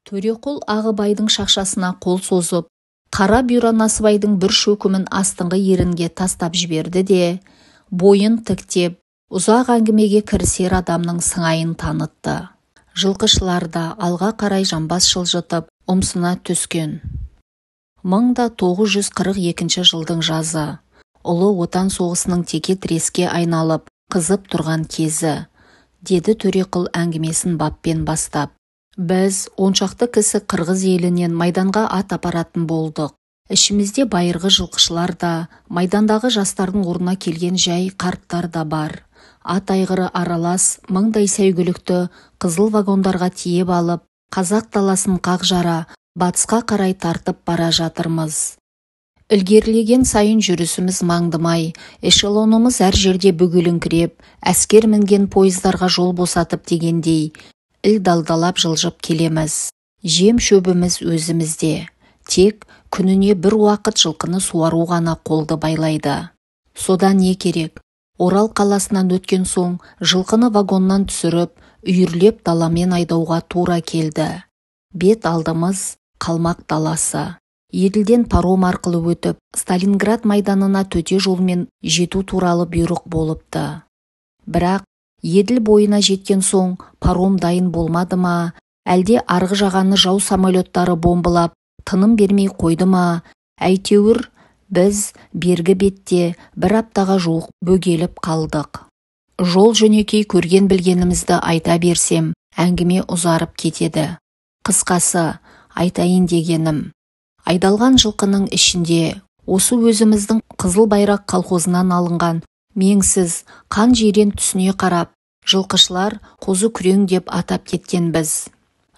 Төреқұл Ағыбайдың шақшасына қол созып, қара бұйра Насыбайдың бір шөкімін астыңғы ерінге тастап жіберді де, бойын тіктеп, ұзақ әңгімеге кірісер адамның сыңайын танытты. Жылқышылар да алға қарай жамбас жылжытып, ұмсына түскен. 1942 жылдың жазы, ұлы отан соғысының теке тіреске айналып, қызып тұрған кезі, деді Төреқұл әңгімесін баппен бастап. Біз 10 шақты кісі қырғыз елінен майданға ат апаратын болдық. Ішімізде байырғы жылқышылар да, майдандағы жастардың орнына келген жай қарттар да бар. Ат айғыры аралас, мыңдай сәйгүлікті қызыл вагондарға тиеп алып, қазақ даласын қақ жара, батысқа қарай тартып бара жатырмыз. Ілгерілеген сайын жүрісіміз маңдымай, эшелонымыз әр жерде бүгіліңкіреп, әскер мінген пойыздарға жол босатып дегендей, ілдалдалап жылжып келеміз. Жем шөбіміз өзімізде. Тек күніне бір уақыт жылқыны суару ғана қолды байлайды. Содан не керек? Орал қаласынан өткен соң жылқыны вагоннан түсіріп, үйірлеп даламен айдауға тура келді. Бет алдымыз Қалмақ даласы. Еділден паром арқылы өтіп, Сталинград майданына төте жолмен жету туралы бұйрық болыпты. Бірақ Еділ бойына жеткен соң паром дайын болмады ма, әлде арғы жағаны жау самолеттары бомбылап, тыным бермей қойды ма, әйтеуір біз бергі бетте бір аптаға жуық бөгеліп қалдық. Жол жөнекей көрген білгенімізді айта берсем, әңгіме ұзарып кетеді. Қысқасы, айтайын дегенім, айдалған жылқының ішінде осы өзіміздің Қызыл Байрақ колхозынан алынған меңсіз, қан жирен түсіне қарап, жылқышылар қозы күрең деп атап кеткенбіз.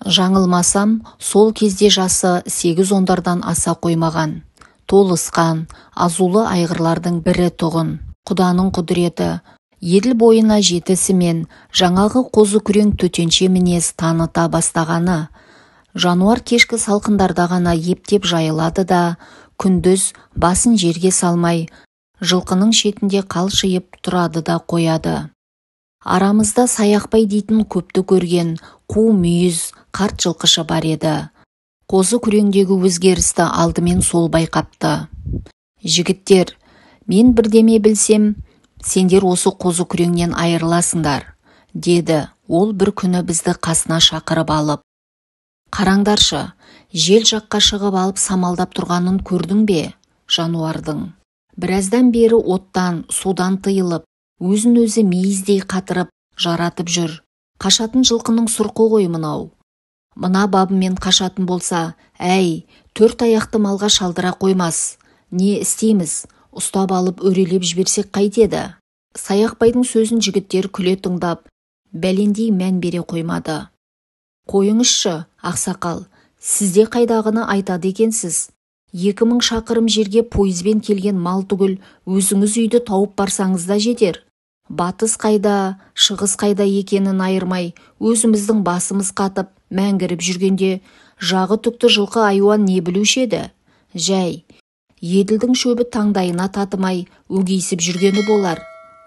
Жаңылмасам, сол кезде жасы 8-10-дардан аса қоймаған. Толысқан, азулы айғырлардың бірі тұғын. Құданың құдіреті, Еділ бойына жетісімен жаңағы қозы күрең төтенше мінез таныта бастағаны. Жануар кешкі салқындарда ғана ептеп жайылады да, күндіз басын жерге салмай, жылқының шетінде қалшиып тұрады да қояды. Арамызда Саяқбай дейтін көпті көрген қу мүйіз қарт жылқышы бар еді. Қозы күреңдегі өзгерісті алдымен сол байқапты. Жігіттер, мен бірдеме білсем, сендер осы қозы күреңнен айырыласыңдар, деді ол бір күні бізді қасына шақырып алып. Қараңдаршы, жел жаққа шығып алып самалдап тұрғанын көрдің бе, жануардың? Біраздан бері оттан, судан тыйылып, өзін-өзі мейіздей қатырып, жаратып жүр. Қашатын жылқының сұрқы ғой мынау. Мына бабымен қашатын болса, әй, 4 аяқты малға шалдыра қоймас. Не істейміз? Ұстап алып өрелеп жіберсек қайтеді? Саяқбайдың сөзін жігіттер күле тыңдап, бәлендей мән бере қоймады. Қойыңызшы, ақсақал, сізде қайдағыны айтады екенсіз. 2000 шақырым жерге пойызбен келген мал түгіл, өзіңіз үйді тауып барсаңыз да жетер. Батыс қайда, шығыс қайда екенін айырмай, өзіміздің басымыз қатып, мәңгіріп жүргенде, жағы түкті жылқы айуан не білуші еді? Жәй, Еділдің шөбі таңдайына татымай, өгейсіп жүргені болар,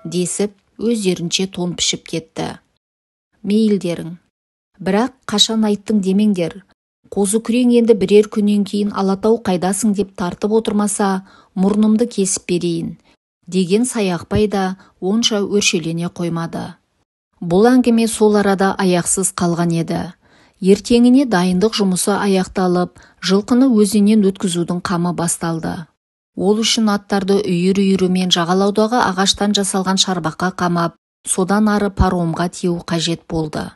десіп, өздерінше тон пішіп кетті. Мейілдерің. Бірақ қашан айттың демеңдер. Қозы күрең енді бірер күннен кейін Алатау қайдасың деп тартып отырмаса, мұрнымды кесіп берейін, деген Саяқбай да онша өршелене қоймады. Бұл әңгіме сол арада аяқсыз қалған еді. Ертеңіне дайындық жұмысы аяқталып, жылқыны өзеннен өткізудің қамы басталды. Ол үшін аттарды үйір-үйірімен жағалаудағы ағаштан жасалған шарбаққа қамап, содан ары паромға тиеу қажет болды.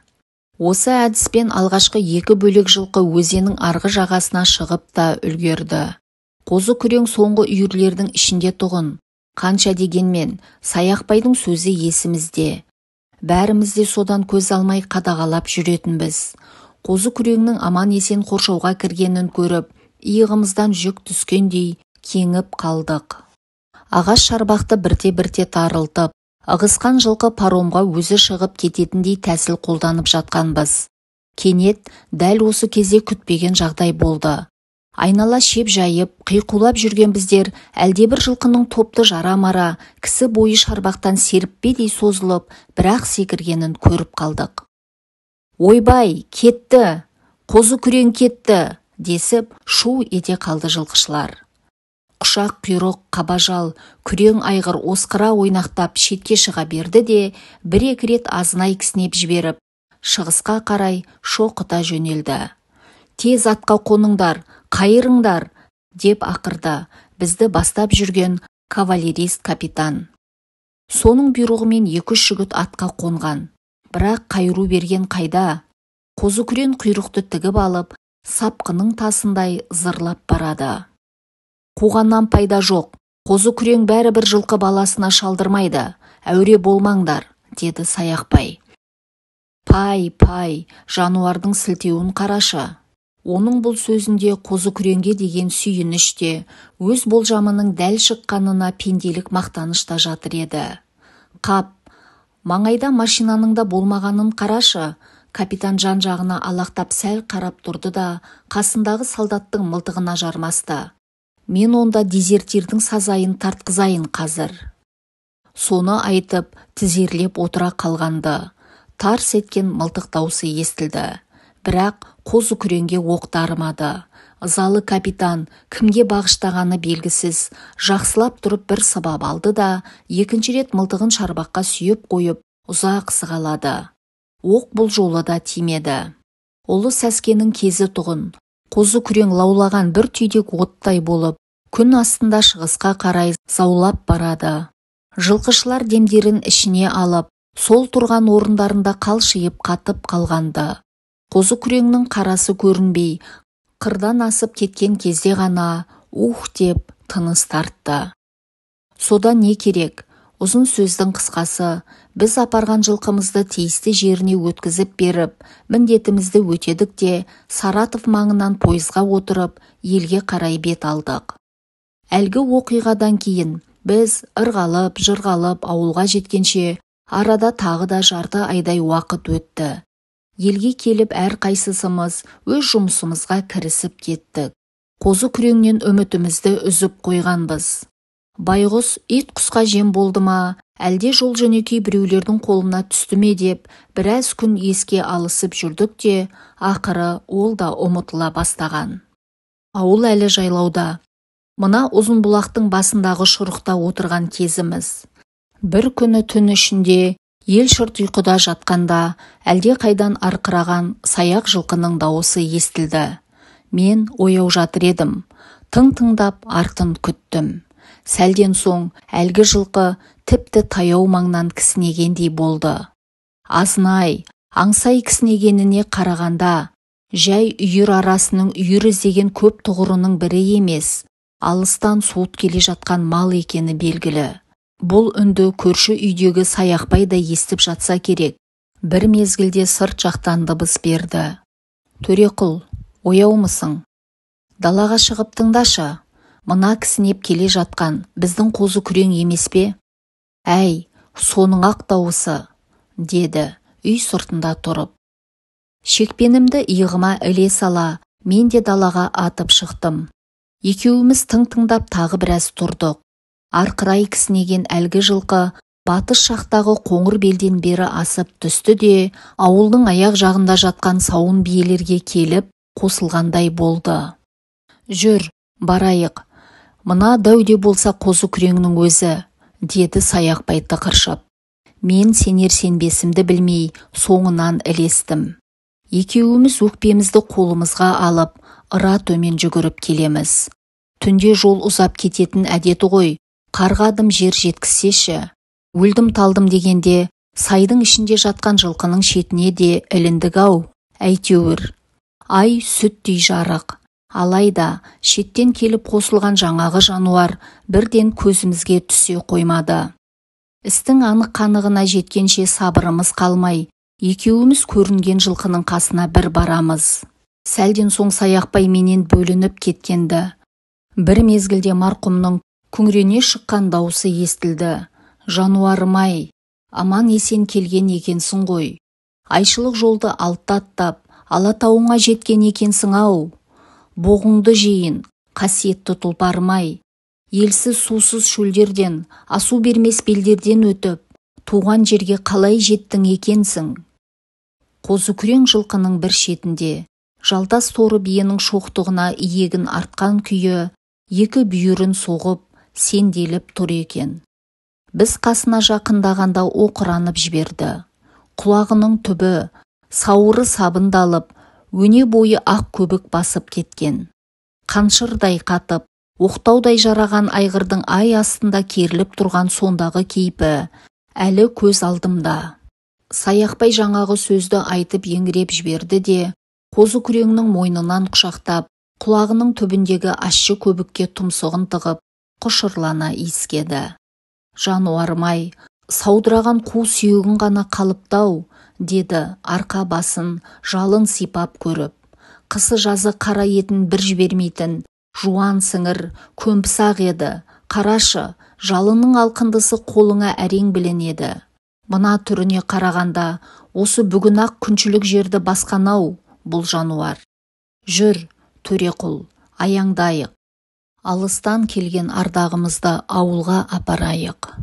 Осы әдіспен алғашқы 2 бөлек жылқы өзеннің арғы жағасына шығып та үлгерді. Қозы күрең соңғы үйірлердің ішінде тұғын. Қанша дегенмен, Саяқбайдың сөзі есімізде. Бәрімізде содан көз алмай қадағалап жүретінбіз. Қозы күреңнің аман есен қоршауға кіргенін көріп, иығымыздан жүк түскендей кеңіп қалдық. Ағаш шарбақты бірте-бірте тарылтып, ығысқан жылқы паромға өзі шығып кететіндей тәсіл қолданып жатқанбыз. Кенет дәл осы кезде күтпеген жағдай болды. Айнала шеп жайып, қиқулап жүрген біздер әлдебір жылқының топты жара-мара, кісі бойы шарбақтан серіппедей созылып, бірақ секіргенін көріп қалдық. Ойбай, кетті! қозы күрең кетті, десіп шу ете қалды жылқышылар. Құшақ құйрық қабажал күрең айғыр осқыра ойнақтап шетке шыға берді де, бір-екі рет азынай кісінеп жіберіп, шығысқа қарай шоқыта жөнелді. Тез атқа қоныңдар, қайырыңдар, деп ақырды бізді бастап жүрген кавалерист капитан. Соның бұйрығымен 2-3 жігіт атқа қонған, бірақ қайыру берген қайда? Қозы күрең құйрықты тігіп алып, сапқының тасындай зырлап барады. Қуғаннан пайда жоқ, қозы күрең бәрібір жылқы баласына шалдырмайды, әуре болмаңдар, деді Саяқбай. Пай, жануардың сілтеуін қарашы. Оның бұл сөзінде қозы күреңге деген сүйініш те, өз болжамының дәл шыққанына пенделік мақтаныш та жатыр еді. Қап, маңайда машинаның да болмағанын қарашы. Капитан жан-жағына алақтап сәл қарап тұрды да, қасындағы солдаттың мылтығына жармасты. Мен онда дезертирдің сазайын тартқызайын қазір. Соны айтып, тізерлеп отыра қалғанды. Тарс еткен мылтық даусы естілді. Бірақ қозы күреңге оқ дарымады. Ызалы капитан кімге бағыштағаны белгісіз, жақсылап тұрып бір сыбап алды да, екінші рет мылтығын шарбаққа сүйеп қойып, ұзақ сығалады. Оқ бұл жолы да тимеді. Ұлы сәскенің кезі тұғын. Қозы күрең лаулаған бір түйдек оттай болып, күн астында шығысқа қарай заулап барады. Жылқышылар демдерін ішіне алып, сол тұрған орындарында қалшиып қатып қалғанды. Қозы күреңнің қарасы көрінбей, қырдан асып кеткен кезде ғана деп тыныс тартты. Содан не керек? Ұзын сөздің қысқасы, біз апарған жылқымызды тиісті жеріне өткізіп беріп, міндетімізді өтедік те, Саратов маңынан пойызға отырып, елге қарай бет алдық. Әлгі оқиғадан кейін біз ырғалып, жырғалып ауылға жеткенше, арада тағы да жарты айдай уақыт өтті. Елге келіп әрқайсысымыз өз жұмысымызға кірісіп кеттік. Қозы күреңнен үмітімізді үзіп қойғанбыз. Байғұс ит құсқа жем болды ма, әлде жол жөнекей біреулердің қолына түсті ме деп, біраз күн еске алысып жүрдік те, ақыры ол да ұмытыла бастаған. Ауыл әлі жайлауда. Мына ұзын бұлақтың басындағы шұрықта отырған кезіміз. Бір күні түн ішінде, ел шырт ұйқыда жатқанда, әлде қайдан арқыраған саяқ жылқының дауысы естілді. Мен ояу жатыр едім. Тың-тыңдап артын күттім. Сәлден соң әлгі жылқы тіпті таяу маңнан кісінегендей болды. Азынай, аңсай кісінегеніне қарағанда, жай үйір арасының үйір іздеген көп тұғырының бірі емес, алыстан суыт келе жатқан мал екені белгілі. Бұл үнді көрші үйдегі Саяқбай да естіп жатса керек. Бір мезгілде сырт жақтан дыбыс берді. Төреқұл, ояумысың? Далаға шығып тыңдашы. Мына кісінеп келе жатқан біздің қозы күрең емес пе? Әй, соның ақ дауысы, деді үй сыртында тұрып. Шекпенімді иығыма іле сала, мен де далаға атып шықтым. Екеуіміз тың-тыңдап тағы біраз тұрдық. Арқырай кісінеген әлгі жылқы батыс жақтағы қоңыр белден бері асып түсті де, ауылдың аяқ жағында жатқан сауын биелерге келіп қосылғандай болды. Жүр, барайық. Мына дәуде болса қозы күреңнің өзі, деді Саяқбай тықыршып. Мен сенер-сенбесімді білмей соңынан ілестім. Екеуіміз өкпемізді қолымызға алып, ыра төмен жүгіріп келеміз. Түнде жол ұзап кететін әдеті ғой, қарғадым жер жеткізсеші. Өлдім талдым дегенде, сайдың ішінде жатқан жылқының шетіне де іліндік-ау. Әйтеуір, ай сүттей жарық. Алайда, шеттен келіп қосылған жаңағы жануар бірден көзімізге түсе қоймады. Істің анық-қанығына жеткенше сабырымыз қалмай, екеуіміз көрінген жылқының қасына бір барамыз. Сәлден соң Саяқбай менен бөлініп кеткенді. Бір мезгілде марқұмның күңірене шыққан даусы естілді. Жануарым-ай, аман есен келген екенсің ғой. Айшылық жолды аттап, Алатауыңа жеткен екенсің-ау. Боғыңды жейін, қасиетті тұлпарым-ай. Елсіз сусыз шөлдерден, асу бермес белдерден өтіп, туған жерге қалай жеттің екенсің. Қозы күрең жылқының бір шетінде, Жалтас торы биенің шоқтығына иегін артқан күйі, екі бүйірін соғып, сенделіп тұр екен. Біз қасына жақындағанда оқыранып жіберді. Құлағының түбі, сауыры сабындалып, өне бойы ақ көбік басып кеткен. Қаншырдай қатып, оқтаудай жараған айғырдың ай астында керіліп тұрған сондағы кейпі әлі көз алдымда. Саяқбай жаңағы сөзді айтып еңіреп жіберді де, қозы күреңнің мойнынан құшақтап, құлағының түбіндегі ащы көбікке тұмсығын тығып, құшырлана иіскеді. Жануарым-ай, саудыраған қу сүйегін ғана қалыптау, деді арқа басын жалын сипап көріп. Қысы жазы қара етін бір жібермейтін, жуан сіңір, көмпісақ еді. Қарашы, жалының алқындысы қолыңа әрең біленеді. Мына түріне қарағанда, осы бүгін-ақ күншілік жерді басқан-ау бұл жануар. Жүр, Төреқұл, аяңдайық. Алыстан келген ардағымызды ауылға апарайық.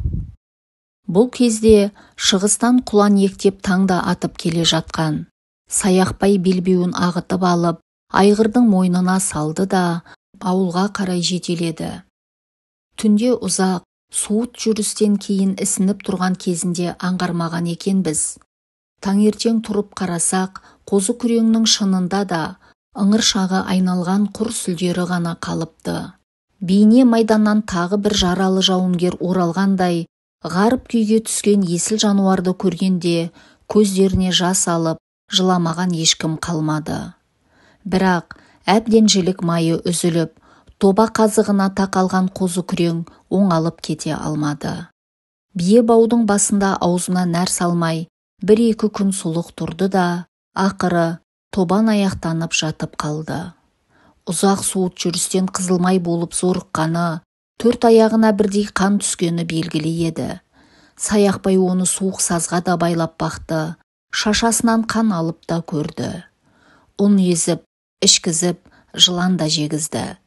Бұл кезде шығыстан құлан ектеп таңда атып келе жатқан. Саяқбай белбеуін ағытып алып, айғырдың мойнына салды да, ауылға қарай жетеледі. Түнде ұзақ, суыт жүрістен кейін ісініп тұрған кезінде аңғармаған екенбіз. Таңертең тұрып қарасақ, қозы күреңнің шынында да ыңыр шағы айналған құр сүлдері ғана қалыпты. Бейне майданнан тағы бір жаралы жауынгер оралғандай, ғарып күйге түскен есіл жануарды көргенде көздеріне жас алып, жыламаған ешкім қалмады. Бірақ әбден жілік майы үзіліп, тоба қазығына тақалған қозы күрең оңалып кете алмады. Бие баудың басында аузына нәр салмай, бір-екі күн сұлық тұрды да, ақыры тобан аяқтанып жатып қалды. Ұзақ суыт жүрістен қызылмай болып зорыққаны, төрт аяғына бірдей қан түскені белгілі еді. Саяқбай оны суық сазға да байлап бақты, шашасынан қан алып та көрді. ұн езіп, ішкізіп, жылан да жегізді.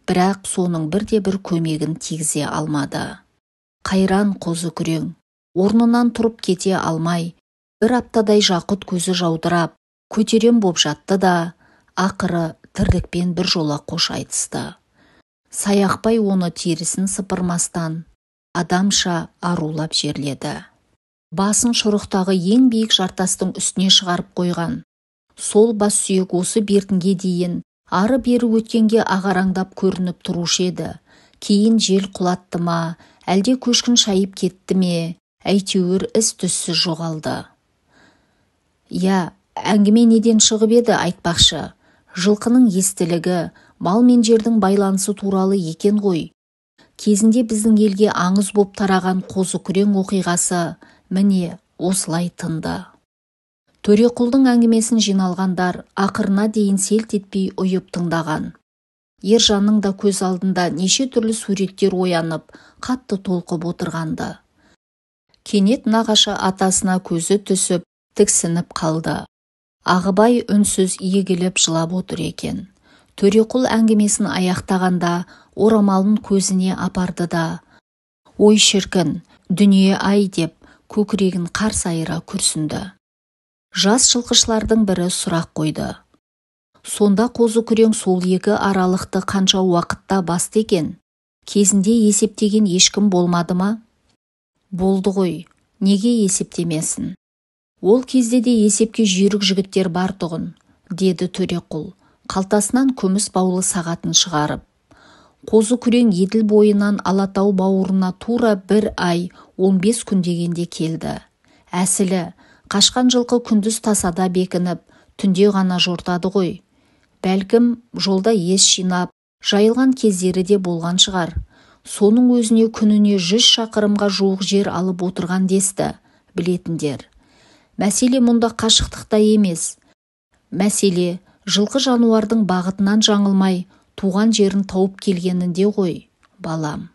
Бірақ соның бірде-бір көмегін тигізе алмады. Қайран қозы күрең, орнынан тұрып кете алмай, бір аптадай жақұт көзі жаудырап, көтерем боп жатты да, ақыры тірлікпен бір жола қош айтысты. Саяқбай оны терісін сыпырмастан, адамша арулап жерледі. Басын шұрықтағы ең биік жартастың үстіне шығарып қойған. Сол бас сүйек осы бертінге дейін ары-бері өткенге ағараңдап көрініп тұрушы еді. Кейін жел құлатты ма, әлде көшкін шайып кетті ме, әйтеуір із-түссіз жоғалды. Я, әңгіме неден шығып еді айтпақшы. Жылқының естілігі, мал мен жердің байланысы туралы екен ғой. Кезінде біздің елге аңыз боп тараған қозы күрең оқиғасы міне осылай тынды. Төреқұлдың әңгімесін жиналғандар ақырына дейін селт етпей ұйып тыңдаған. Ержанның да көз алдында неше түрлі суреттер оянып, қатты толқып отырғанды. Кенет нағашы атасына көзі түсіп, тіксініп қалды. Ағыбай үнсіз егіліп жылап отыр екен. Төреқұл әңгімесін аяқтағанда орамалын көзіне апарды да, ой шіркін, дүние-ай деп көкірегін қарс айыра күрсінді. Жас жылқышылардың бірі сұрақ қойды. Сонда қозы күрең сол екі аралықты қанша уақытта басты екен? Кезінде есептеген ешкім болмады ма? Болды ғой, неге есептемесін? Ол кезде де есепке жүйрік жігіттер бар тұғын, деді Төреқұл, қалтасынан күміс баулы сағатын шығарып. Қозы күрең еділ бойынан Алатау бауырына тура 1 ай 15 күн дегенде келді. Әсілі, қашқан жылқы күндіз тасада бекініп, түнде ғана жортады ғой. Бәлкім, жолда ес жинап, жайылған кездері де болған шығар. Соның өзіне күніне 100 шақырымға жуық жер алып отырған десті, білетіндер. Мәселе мұнда қашықтықта емес. Мәселе, жылқы жануардың бағытынан жаңылмай, туған жерін тауып келгенінде ғой, балам.